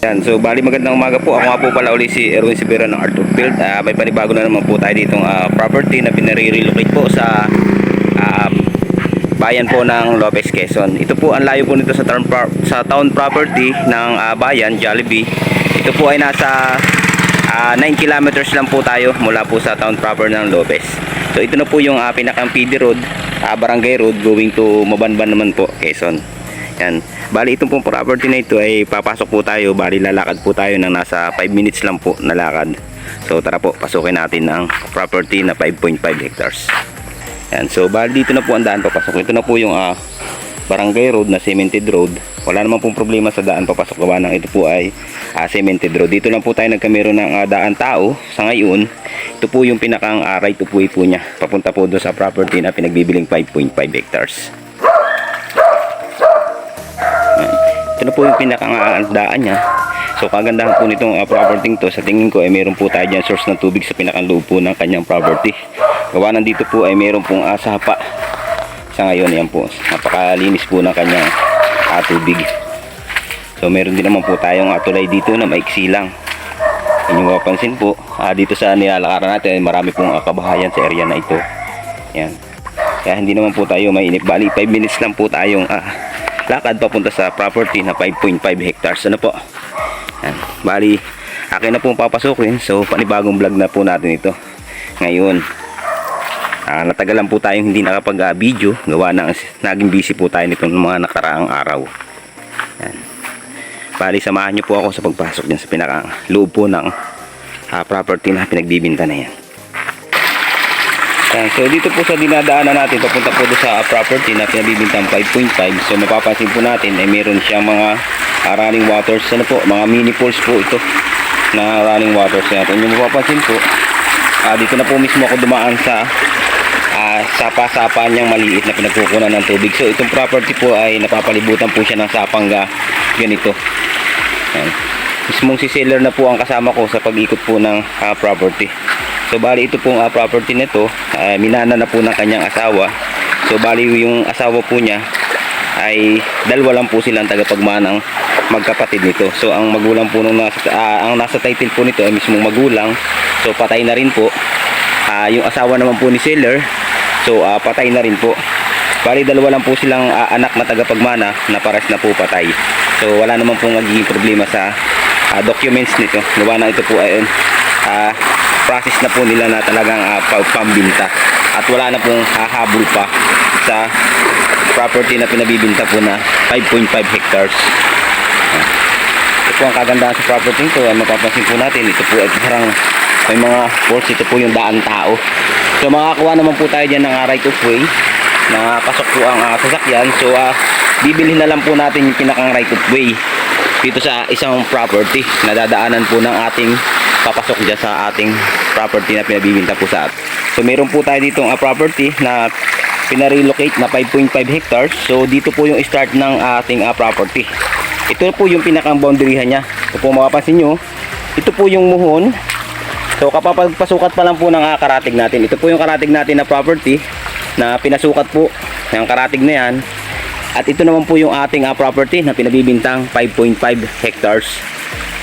Yan, so bali magandang umaga po. Ako nga po pala uli si Erwin Sibera ng Art of Build. May panibago na naman po tayo ditong property na pinare-relocate po sa bayan po ng Lopez, Quezon. Ito po ang layo po nito sa town property ng bayan, Jollibee. Ito po ay nasa 9 kilometers lang po tayo mula po sa town proper ng Lopez. So ito na po yung pinakang PD road, barangay road going to Mabanban naman po, Quezon. Yan. Bali itong pong property na ito ay papasok po tayo. Bali lalakad po tayo ng nasa 5 minutes lang po na lakad. So tara po, pasukin natin ang property na 5.5 hectares. Yan. So bali dito na po ang daan papasok. Ito na po yung barangay road na cemented road. Wala naman pong problema sa daan papasok, gawa ng ito po ay cemented road. Dito lang po tayo nagkamero ng daan tao sa ngayon. Ito po yung pinakang right of way po niya papunta po doon sa property na pinagbibiling 5.5 hectares. Ito na po yung pinakang daan niya. So kagandahan po nitong property to, sa tingin ko ay meron po tayo dyan source ng tubig sa pinakang loob po ng kanyang property. Gawa nandito po ay meron pong sapa. Sa ngayon yan po, napakalinis po ng kanyang tubig. So meron din naman po tayong tulay dito na maiksi lang. Inyong mapapansin po, dito sa nilalakaran natin marami pong kabahayan sa area na ito. Yan. Kaya hindi naman po tayo mainip. Bali 5 minutes lang po tayong lakad papunta sa property na 5.5 hectares. Ano po? Yan. Bali, akin na pong papasukin. So, panibagong vlog na po natin ito. Ngayon, natagalan po tayong hindi nakapag-video. Gawa ng naging busy po tayo nito ng mga nakaraang araw. Yan. Bali, samahan nyo po ako sa pagpasok dyan sa pinakang loob po ng property na pinagbibinta na yan. Yan. So dito po sa dinadaanan natin papunta po doon sa property na pinabibintang 5.5. So mapapansin po natin ay meron siyang mga running waters. Ano po, mga mini pools po ito na running waters natin. Yung mapapansin po, dito na po mismo ako dumaan sa sapa-sapa niyang maliit na pinagkukunan ng tubig. So itong property po ay napapalibutan po siya ng sapang ganito. Yan. Mismong si seller na po ang kasama ko sa pag-ikot po ng property. So bali ito pong property nito minana na po ng kanyang asawa. So bali yung asawa po niya ay dalawa lang po silang tagapagmanang magkapatid nito. So ang magulang po nung ang nasa title po nito ay mismong magulang. So patay na rin po. Yung asawa naman po ni seller, so patay na rin po. Bali dalawa lang po silang anak na tagapagmana na pares na po patay. So wala naman pong magiging problema sa documents nito. Gawa na ito po ay process na po nila na talagang pambinta at wala na pong hahabol pa sa property na pinabibinta po na 5.5 hectares. Ito po ang kagandahan sa property ito. Mapapansin po natin, ito po ay parang may mga force. Ito po yung daan tao. So makakuha naman po tayo dyan ng right of way na pasok po ang sasakyan. So bibilhin na lang po natin yung pinakang right of way dito sa isang property na dadaanan po ng ating papasok dyan sa ating property na pinabibinta po sa atin. So meron po tayo ditong property na pinarelocate na 5.5 hectares. So dito po yung start ng ating property. Ito po yung pinakang boundaryhan niya. Ito po mapapansin nyo, ito po yung muhon. So kapag pasukat pa lang po ng karatig natin, ito po yung karatig natin na property na pinasukat po ng karatig na yan. At ito naman po yung ating property na pinabibintang 5.5 hectares.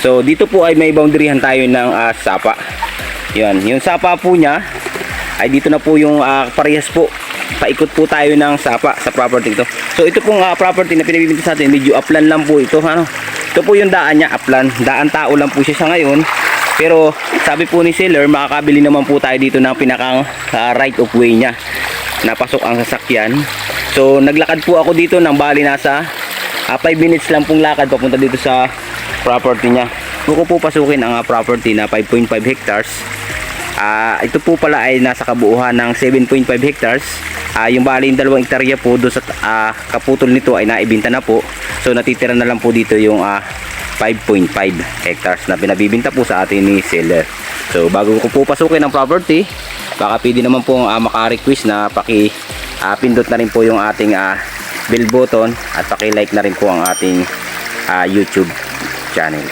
So dito po ay may boundaryhan tayo ng sapa. Yan, yung sapa po niya ay dito na po yung parehas po. Paikot po tayo ng sapa sa property ito. So ito pong property na pinabibinta sa atin, medyo upland lang po ito. Ito po yung daan niya, upland. Daan tao lang po siya sa ngayon. Pero sabi po ni seller, makakabili naman po tayo dito ng pinakang right of way niya. Napasok ang sasakyan. So naglakad po ako dito ng bali nasa 5 minutes lang pong lakad papunta dito sa property niya. Kung po pasukin ang property na 5.5 hectares, ito po pala ay nasa kabuuhan ng 7.5 hectares. Yung bali yung 2 hektarya po doon sa kaputol nito ay naibinta na po. So natitira na lang po dito yung 5.5 hectares na pinabibinta po sa atin ni seller. So bago ko po pasukin ang property, baka pwede naman po maka-request na pindot na rin po yung ating bell button at paki-like na rin po ang ating YouTube channel.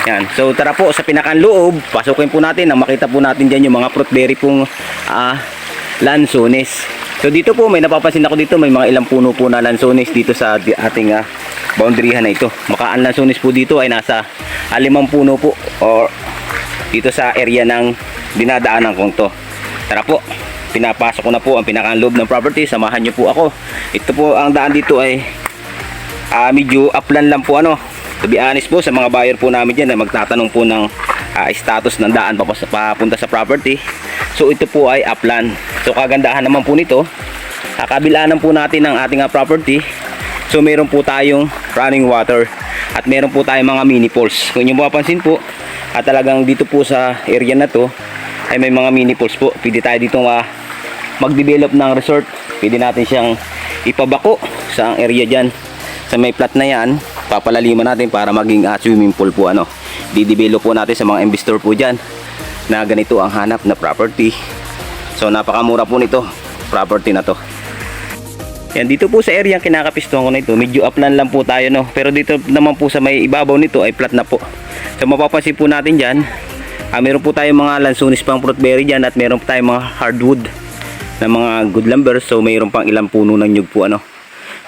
Yan. So tara po sa pinakang loob, pasukin po natin nang makita po natin diyan yung mga fruit berry pong lansones. So dito po may napapansin ako dito, may mga ilang puno po na lansones dito sa ating boundaryhan na ito. Baka ang lansones po dito ay nasa 5 puno po or dito sa area ng dinadaanan kong to. Tara po, pinapasok ko na po ang pinaka-loob ng property. Samahan nyo po ako. Ito po ang daan dito ay medyo upland lang po ano. To be honest po, sa mga buyer po namin dyan na magtatanong po ng status ng daan papunta sa property. So ito po ay upland. So kagandahan naman po nito, kabilaan po natin ng ating property. So meron po tayong running water at meron po tayong mga mini pools. Kung nyo mapapansin po, talagang dito po sa area na to ay may mga mini pools po. Pwede tayo dito mag-develop ng resort. Pwede natin siyang ipabako sa area dyan. Sa may plat na yan, papalaliman natin para maging swimming pool po ano. Di-develop po natin sa mga investor po dyan na ganito ang hanap na property. So napakamura po nito, property na to. Yan, dito po sa area ang kinakapistuhan ko na ito, medyo upland lang po tayo no. Pero dito naman po sa may ibabaw nito ay flat na po. So mapapansin po natin dyan, meron po tayong mga lansones pang fruit berry dyan at meron po tayong mga hardwood na mga good lumber. So mayroon pang ilang puno ng nyug po ano.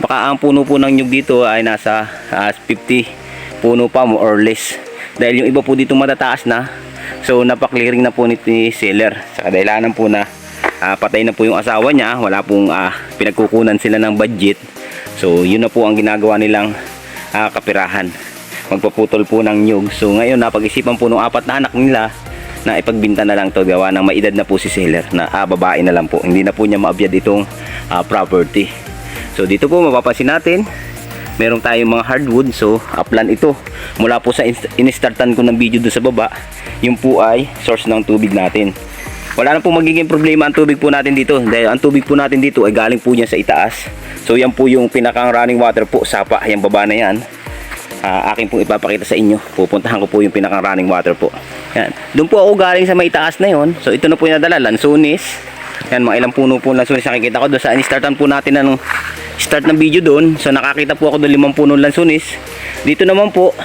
Baka ang puno po ng nyug dito ay nasa 50 puno pa more or less. Dahil yung iba po dito matataas na. So napaklearing na po ni seller. Sa kadahilanan po na patay na po yung asawa niya. Wala pong pinagkukunan sila ng budget. So yun na po ang ginagawa nilang kapirahan. Magpaputol po ng nyug. So ngayon napag-isipan po ng 4 na anak nila na ipagbinta na lang to, gawa ng maedad na po si seller na babae na lang po. Hindi na po niya maabyad itong property. So dito po mapapansin natin, meron tayong mga hardwood. So upland ito. Mula po sa in-startan ko ng video doon sa baba, yung po ay source ng tubig natin. Wala na po magiging problema ang tubig po natin dito. Dahil ang tubig po natin dito ay galing po niya sa itaas. So yan po yung pinakang running water po, sapa, yung baba na yan. Akin pong ipapakita sa inyo. Pupuntahan ko po yung pinakang running water po. Yan. Doon po ako galing sa may taas na yon. So ito na po yung nadala, lansones. Yan, mga ilang puno po lansones nakikita ko doon sa in-startan po natin ng start ng video doon. So nakakita po ako doon 5 puno lansones. Dito naman po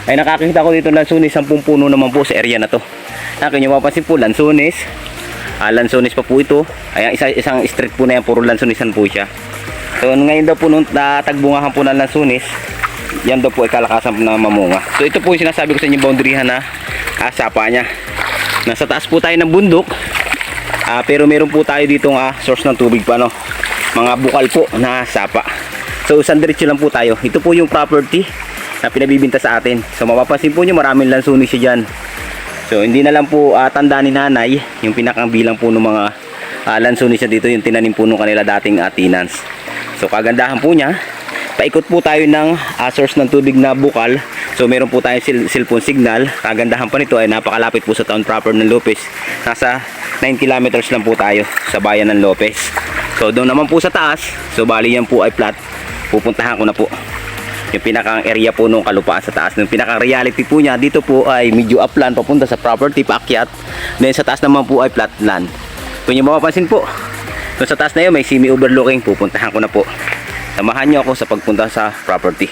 ay nakakita ko dito lansones 10 puno naman po sa area na to. Kung nyo mapapansin po, lansones. Lansones pa po ito. Ay isang street po na yan, puro lansonesan po siya. So ngayon daw po nung tagbungahan po ng lansones, yan daw po ay kalakasan na mamunga. So ito po yung sinasabi ko sa inyo, boundaryhan na sapa nya. Nasa taas po tayo ng bundok. Pero meron po tayo ditong source ng tubig pa no. Mga bukal po na sapa. So sandiretso lang po tayo. Ito po yung property na pinabibinta sa atin. So mapapansin po nyo, maraming lansones siya dyan. So hindi na lang po tanda ni nanay yung pinakang bilang po ng mga lansones siya dito, yung tinanim po nung kanila dating tenants. So kagandahan po niya, paikot po tayo ng source ng tubig na bukal. So meron po tayong cellphone signal. Kagandahan pa nito ay napakalapit po sa town proper ng Lopez. Nasa 9 kilometers lang po tayo sa bayan ng Lopez. So doon naman po sa taas, so bali yan po ay flat. Pupuntahan ko na po yung pinakang area po nung kalupaan sa taas. Yung pinakang reality po niya, dito po ay medyo upland papunta sa property, paakyat. Then sa taas naman po ay flat land. Kung nyo mapapansin po, doon sa taas na yun may semi-overlooking. Pupuntahan ko na po. Samahan nyo ako sa pagpunta sa property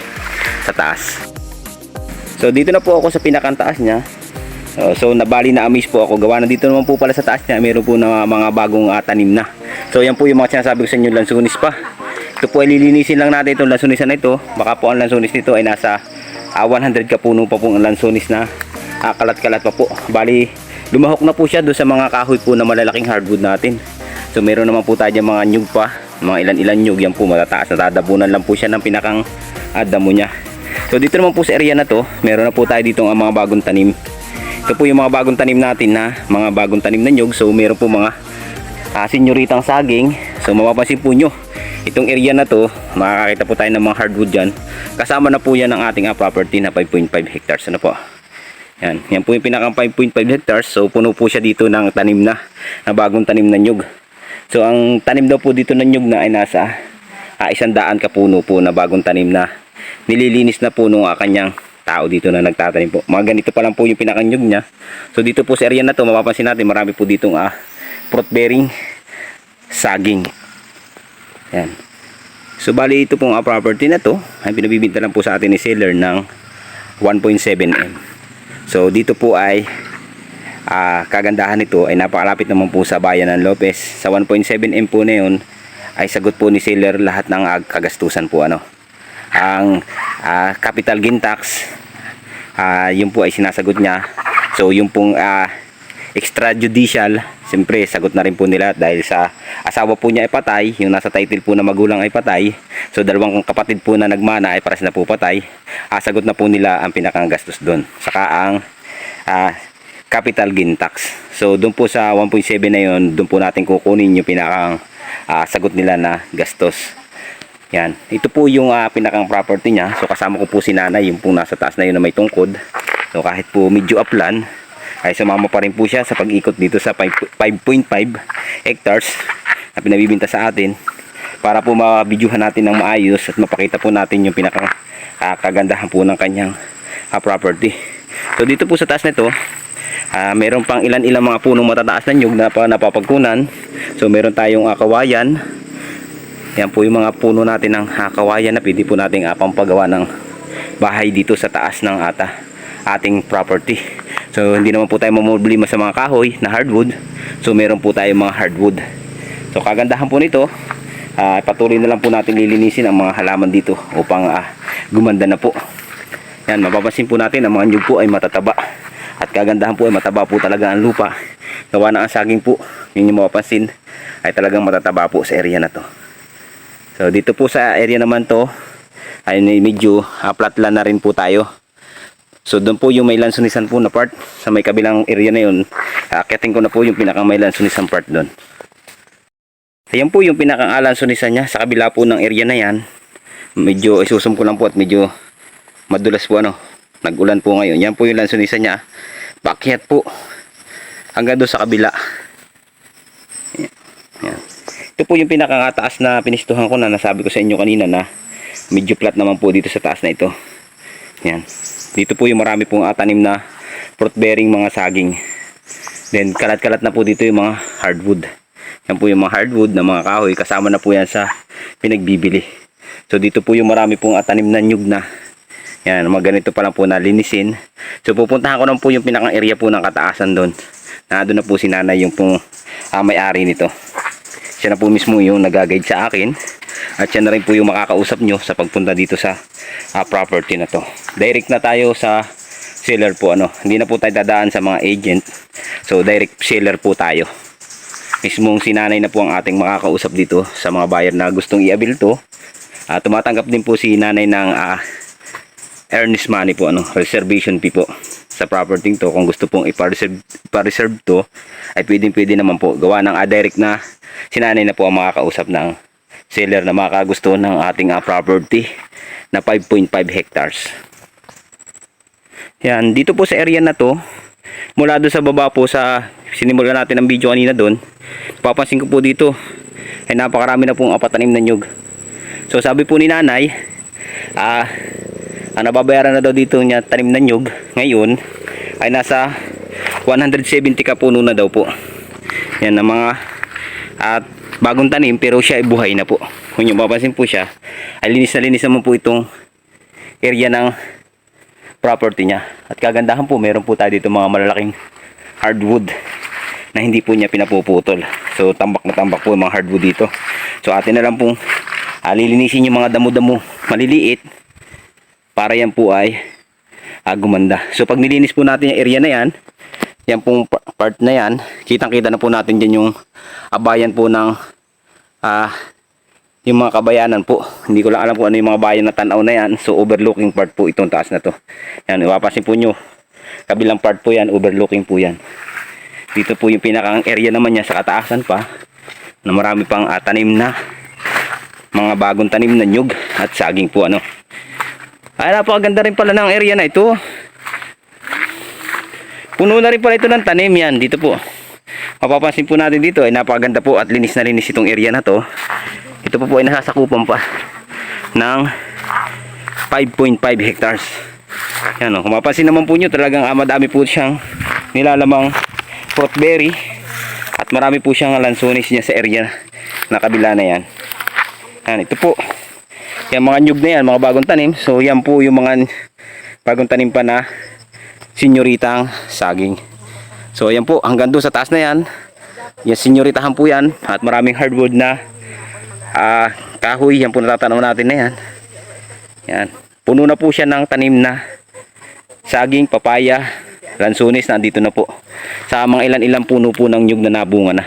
sa taas. So dito na po ako sa pinakang taas niya. So nabali na amaze po ako. Gawa na dito naman po pala sa taas niya, meron po na mga bagong tanim na. So yan po yung mga sinasabi ko sa inyo, lansones pa. Ito po ay lilinisin lang natin itong lansonesan na ito. Baka po ang lansones nito ay nasa 100 kapuno pa po ang lansones na kalat-kalat pa po. Bali lumahok na po siya doon sa mga kahoy po na malalaking hardwood natin. So meron naman po tayo mga nyug pa, mga ilan-ilan nyug. Yan po matataas, natadabunan lang po siya ng pinakang damo niya. So dito naman po sa area na to, meron na po tayo dito ang mga bagong tanim. Ito po yung mga bagong tanim natin na mga bagong tanim na nyug. So meron po mga senyoritang saging. So mapapansin po nyo, itong area na to, makakakita po tayo ng mga hardwood dyan. Kasama na po yan ang ating property na 5.5 hectares. Ano po? Yan po yung pinakang 5.5 hectares. So puno po siya dito ng tanim na bagong tanim na nyug. So ang tanim daw po dito ng nyug na ay nasa 100 kapuno po na bagong tanim na nililinis na po nung kanyang tao dito na nagtatanim po. Mga ganito pa lang po yung pinakang nyug niya. So dito po sa area na to, mapapansin natin marami po ditong fruit bearing saging. Yan. So bali ito pong property na to ay pinabibinta lang po sa atin ni seller ng 1.7M. So dito po ay kagandahan nito ay napakalapit naman po sa bayan ng Lopez. Sa 1.7M po na yun ay sagot po ni seller lahat ng kagastusan po ano. Ang capital gain tax, yun po ay sinasagot niya. So yung pong extrajudicial, siyempre sagot na rin po nila dahil sa asawa po niya ay patay, yung nasa title po na magulang ay patay. So dalawang kapatid po na nagmana ay pares na po patay. Sagot na po nila ang pinakang gastos doon. Saka ang capital gain tax. So doon po sa 1.7 na yun, doon po natin kukunin yung pinakang sagot nila na gastos. Yan. Ito po yung pinakang property niya. So kasama ko po si nanay, yung pong nasa taas na yun na may tungkod. So kahit po medyo upland, ay sumama pa rin po siya sa pag-ikot dito sa 5.5 hectares na pinabibinta sa atin para po mabidyuhan natin ng maayos at mapakita po natin yung pinakang kagandahan po ng kanyang property. So dito po sa taas nito, meron pang ilan-ilang mga punong matataas na nyug na napapagkunan. So meron tayong kawayan. Yan po yung mga puno natin ng kawayan na pwede po nating pampagawa ng bahay dito sa taas ng ating property. So hindi naman po tayo mamumblima sa mga kahoy na hardwood. So meron po tayong mga hardwood. So kagandahan po nito, patuloy na lang po natin lilinisin ang mga halaman dito upang gumanda na po. Yan, mapapansin po natin ang mga nyug po ay matataba. At kagandahan po ay mataba po talaga ang lupa. Gawa na ang saging po, yun yung mapapansin, ay talagang matataba po sa area na to. So dito po sa area naman to ay medyo flatland na rin po tayo. So doon po yung may lansunisan po na part sa may kabilang area na yun. Akitin ko na po yung pinakang may lansunisan part doon. Ayan po yung pinakang lansunisan niya sa kabila po ng area na yan. Medyo isusum ko lang po at medyo madulas po nag-ulan po ngayon. Yan po yung lansunisan niya. Pakyat po hanggang doon sa kabila. Yan. Ito po yung pinakataas na pinistuhan ko na nasabi ko sa inyo kanina na medyo flat naman po dito sa taas na ito. Yan. Dito po yung marami pong tanim na fruit bearing mga saging. Then kalat-kalat na po dito yung mga hardwood. Yan po yung mga hardwood na mga kahoy. Kasama na po yan sa pinagbibili. So dito po yung marami pong tanim na nyug na. Yan, mga ganito pa lang po na linisin. So pupuntahan ko lang po yung pinakang area po ng kataasan doon. Doon na po si nanay yung pong may-ari nito. Siya na po mismo yung nag-guide sa akin. At siya na rin po yung makakausap nyo sa pagpunta dito sa property na to. Direct na tayo sa seller po. Hindi na po tayo dadaan sa mga agent. So direct seller po tayo. Mismong si nanay na po ang ating makakausap dito sa mga buyer na gustong i-avail to. Tumatanggap din po si nanay ng earnest money po, reservation fee po sa property to. Kung gusto pong ipa-reserve to, ay pwede naman po. Gawa ng direct na sinanay na po ang makakausap ng seller na makagusto ng ating property na 5.5 hectares. Yan, dito po sa area na to, mula doon sa baba po sa sinimulan natin ang video kanina doon, papansin ko po dito ay napakarami na pong patanim na nyug. So sabi po ni nanay, ang nababayaran na daw dito niya tanim na nyug ngayon ay nasa 170 ka puno na daw po. Yan ang mga bagong tanim pero siya ay buhay na po. Kung nyo mapapansin po siya, ay linis na linis naman po itong area ng property niya. At kagandahan po, meron po tayo dito mga malalaking hardwood na hindi po niya pinapuputol. So tambak na tambak po yung mga hardwood dito. So atin na lang pong lilinisin yung mga damo-damo maliliit para yan po ay gumanda. So pag nilinis po natin yung area na yan, yan pong part na yan, kitang-kita na po natin dyan yung bayan po ng yung mga kabayanan po. Hindi ko lang alam kung ano yung mga bayan na tanaw na yan. So overlooking part po itong taas na to. Yan, ipapansin po nyo, kabilang part po yan, overlooking po yan. Dito po yung pinakang area naman niya sa kataasan pa, na marami pang tanim na mga bagong tanim na nyug at saging po ay napakaganda rin pala ng area na ito. Puno na rin pala ito ng tanim. Yan, dito po mapapansin po natin dito ay napakaganda po at linis na linis itong area na to. Ito po ay nasasakupan pa ng 5.5 hectares. Yan, kung mapapansin naman po nyo, talagang madami po siyang nilalamang fruit berry at marami po siyang lansones niya sa area na kabila na yan. Yan, ito po yung mga nyug na yan, mga bagong tanim. So yan po yung mga bagong tanim pa na senyoritang saging. So yan po, hanggang doon sa taas na yan, yan senyoritahan po yan. At maraming hardwood na kahoy. Yan po natatanaw natin na yan. Yan, puno na po siya ng tanim na saging, papaya, lansones na andito na po. Sa mga ilan-ilang puno po ng nyug na nabunga na.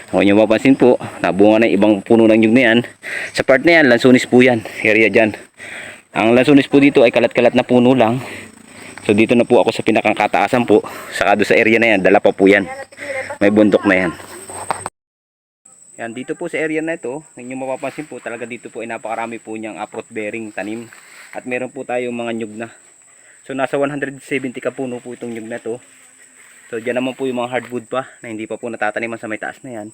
Kung nyo mapansin po, nabunga na yung ibang puno ng nyug na yan. Sa part na yan, lansones po yan. Area dyan. Ang lansones po dito ay kalat-kalat na puno lang. So dito na po ako sa pinakang kataasan po. Saka doon sa area na yan, dala pa po yan. May bundok na yan. Yan, dito po sa area na ito, ninyo mapapansin po, talaga dito po ay napakarami po niyang fruit bearing tanim. At meron po tayong mga nyug na. So nasa 170 ka puno po itong nyug na ito. So dyan naman po yung mga hardwood pa na hindi pa po natataniman sa may taas na yan.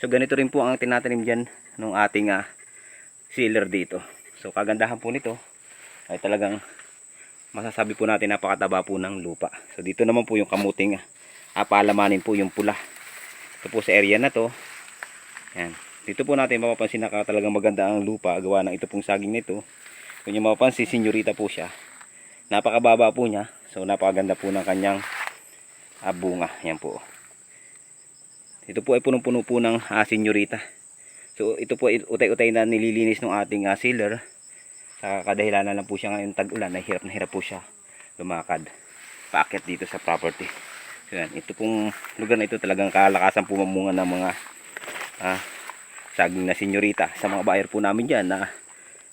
So ganito rin po ang tinatanim dyan ng ating sealer dito. So kagandahan po nito ay talagang masasabi po natin napakataba po ng lupa. So dito naman po yung kamuting palamanin po yung pula. Ito po sa area na to. Yan. Dito po natin mapapansin na talagang maganda ang lupa gawa ng ito pong saging nito. Kung nyo mapapansin, senyorita po siya. Napakababa po niya. So napakaganda po ng kanyang bunga. Yan po. Ito po ay punong-puno po ng senyorita. So ito po ay utay-utay na nililinis ng ating sealer. Sa kadahilanan lang po siya ngayon tag-ulan. Na hirap po siya lumakad. Paakyat dito sa property. So yan. Ito pong lugar na ito talagang kalakasan po mamunga ng mga saging na senyorita. Sa mga buyer po namin dyan na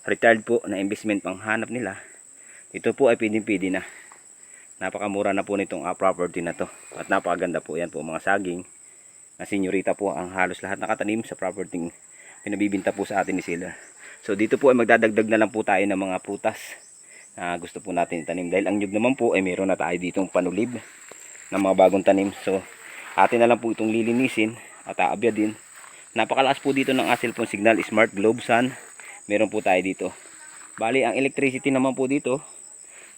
retired po na investment pang hanap nila, ito po ay pwedeng-pwede na. Napakamura na po nitong property na to. At napakaganda po yan po mga saging na senyorita po ang halos lahat nakatanim sa property pinabibinta po sa atin ni seller. So dito po ay magdadagdag na lang po tayo ng mga prutas na gusto po natin itanim. Dahil ang nyug naman po ay meron na tayo ditong panulib ng mga bagong tanim. So atin na lang po itong lilinisin at aabya din. Napakalakas po dito ng cellphone signal, Smart Globe Sun. Meron po tayo dito. Bali, ang electricity naman po dito,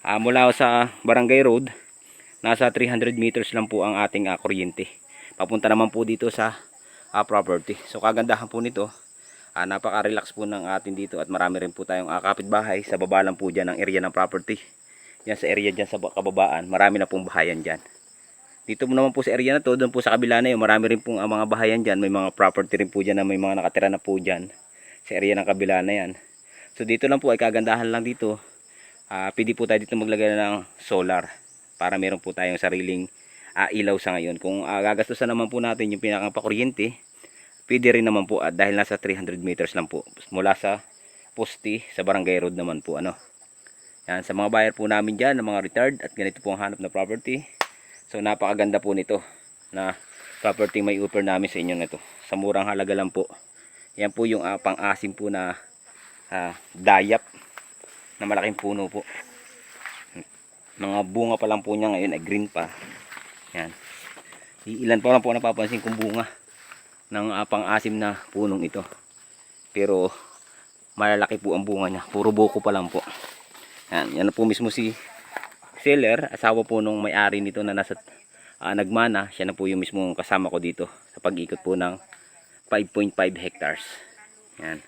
mula sa Barangay Road, nasa 300 meters lang po ang ating kuryente. Papunta naman po dito sa property. So kagandahan po nito, napaka-relax po ng atin dito at marami rin po tayong kapitbahay sa baba lang po dyan ng area ng property. Yan sa area dyan sa kababaan, marami na pong bahayan dyan. Dito mo naman po sa area na to, doon po sa kabila na yun, marami rin pong mga bahayan dyan. May mga property rin po dyan na may mga nakatira na po dyan sa area ng kabila na yan. So dito lang po ay kagandahan lang dito. Pwede po tayo dito maglagay ng solar para meron po tayong sariling ilaw sa ngayon. Kung gagastusan naman po natin yung pinakapakuryente, pwede rin naman po dahil nasa 300 meters lang po mula sa poste sa Barangay Road naman po. Yan, sa mga buyer po namin dyan, ng mga retired at ganito po ang hanap na property. So napakaganda po nito na property may offer namin sa inyo nito. Sa murang halaga lang po. Yan po yung pang-asim po na dayap na malaking puno po. Mga bunga pa lang po niya ngayon ay green pa. Yan. Ilan pa lang po napapansin kong bunga ng pang-asim na punong ito. Pero malalaki po ang bunga niya. Puro buko pa lang po. Yan, yan po mismo si seller, asawa po nung may-ari nito na nasa nagmana. Siya na po yung mismong kasama ko dito sa pag-ikot po ng 5.5 hectares. Yan.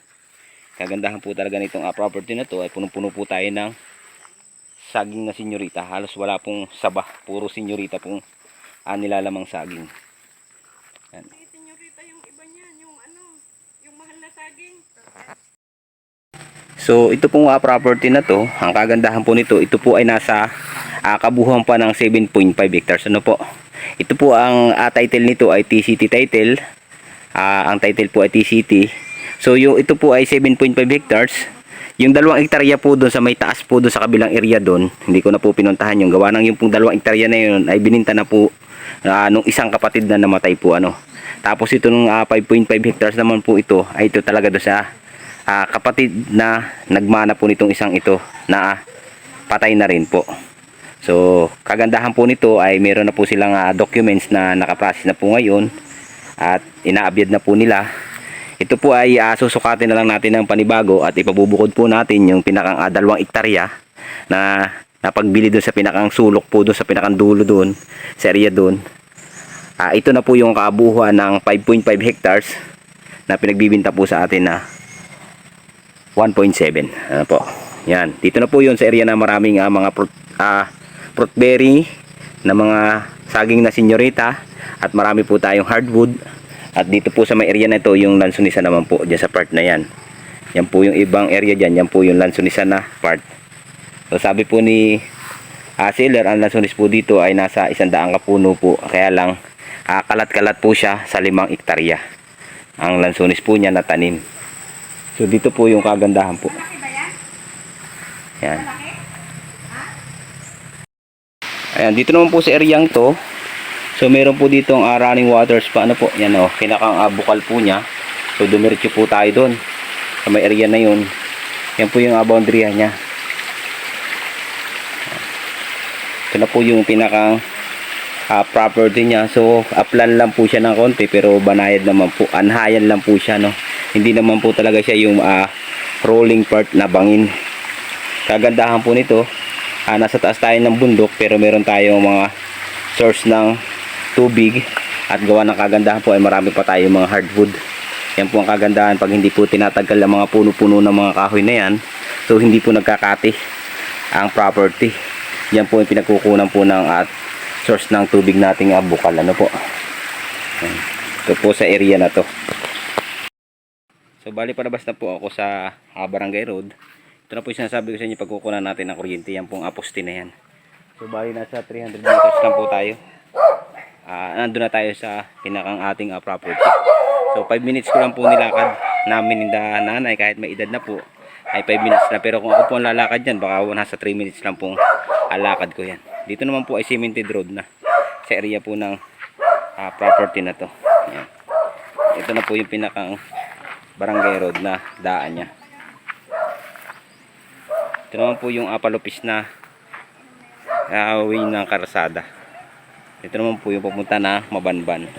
Kagandahan po talaga nitong property na to ay punong-puno po tayo ng saging na senyorita. Halos wala pong saba, puro senyorita pong nilalamang saging. Yan. Senyorita yung iba niyan, yung mahal na saging. So ito pong property na to, ang kagandahan po nito, ito po ay nasa kabuuan pa ng 7.5 hectares. Ano po? Ito po ang title nito ay TCT title. Ang title po ay TCT. So ito po ay 7.5 hectares. Yung 2 hektarya po doon sa may taas po doon sa kabilang area doon, hindi ko na po pinuntahan yung gawa ng yung pong 2 hektarya na yun ay bininta na po nung isang kapatid na namatay po. Tapos ito nung 5.5 hectares naman po ito ay ito talaga doon sa kapatid na nagmana po nitong isang ito na patay na rin po. So kagandahan po nito ay meron na po silang documents na nakaprocess na po ngayon at inaabyad na po nila. Ito po ay susukatin na lang natin ng panibago at ipabubukod po natin yung pinakang 2 hektarya na napagbili doon sa pinakang sulok po doon sa pinakang dulo doon sa area doon. Ito na po yung kabuuan ng 5.5 hectares na pinagbibinta po sa atin na 1.7. Ano po? Yan. Dito na po yun sa area na maraming mga fruit berry na mga saging na senyorita at marami po tayong hardwood. At dito po sa may area na ito yung lansonisa naman po dyan sa part na yan. Yan po yung ibang area dyan. Yan po yung lansonisa na part. So sabi po ni seller, ang lansones po dito ay nasa 100 kapuno po. Kaya lang kalat-kalat po siya sa 5 hektarya. Ang lansones po niya na tanim. So dito po yung kagandahan po. Malaki ba yan? Yan. Malaki? Ayan, dito naman po sa areang to. So meron po ditong running waters pa, ano po. Yan oh, kinakang bukal po niya. So dumiretso po tayo doon sa may area na yun. Yan po yung boundary niya. Ito na po yung pinakang property niya. So upland lang po siya ng konti, pero banayad naman po, anhayan lang po siya, no. Hindi naman po talaga siya yung rolling part na bangin. Kagandahan po nito, nasa taas tayo ng bundok, pero meron tayong mga source ng tubig, at gawa ng kagandahan po ay marami pa tayong mga hardwood. Yan po ang kagandahan pag hindi po tinatanggal ang mga puno-puno ng mga kahoy na yan. So hindi po nagkakati ang property. Yan po yung pinagkukunan po ng source ng tubig nating bukal, ano po. Yan. Ito po sa area na to. So bali palabas na po ako sa Barangay Road. Ito na po yung sinasabi ko sa inyo, pagkukunan natin ng kuryente. Yan pong poste na yan. So bali nasa 300 meters lang po tayo. Nandun na tayo sa pinakang ating property. So 5 minutes ko lang po nilakad namin ng nanay, kahit may edad na po ay 5 minutes na. Pero kung ako po ang lalakad dyan, baka nasa 3 minutes lang pong alakad ko yan. Dito naman po ay cemented road na sa area po ng property na to. Yan. Ito na po yung pinakang barangay road na daan nya. Ito naman po yung palupis na way ng karasada. Ito naman po yung pupunta na Mabanban.